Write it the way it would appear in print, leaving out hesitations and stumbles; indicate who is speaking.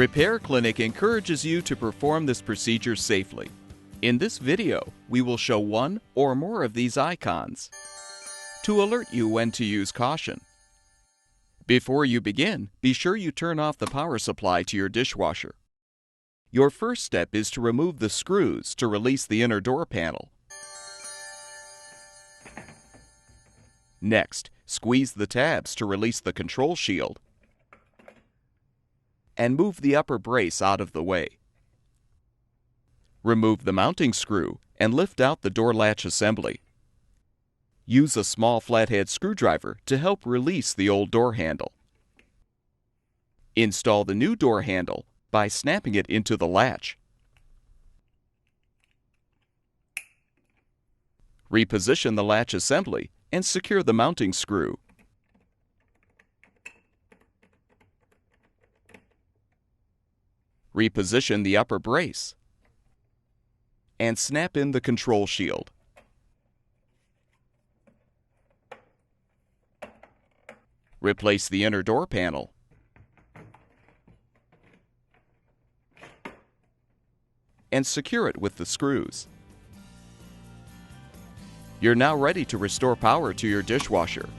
Speaker 1: Repair Clinic encourages you to perform this procedure safely. In this video, we will show one or more of these icons to alert you when to use caution. Before you begin, be sure you turn off the power supply to your dishwasher. Your first step is to remove the screws to release the inner door panel. Next, squeeze the tabs to release the control shield and move the upper brace out of the way. Remove the mounting screw and lift out the door latch assembly. Use a small flathead screwdriver to help release the old door handle. Install the new door handle by snapping it into the latch. Reposition the latch assembly and secure the mounting screw. Reposition the upper brace and snap in the control shield. Replace the inner door panel. And secure it with the screws. You're now ready to restore power to your dishwasher.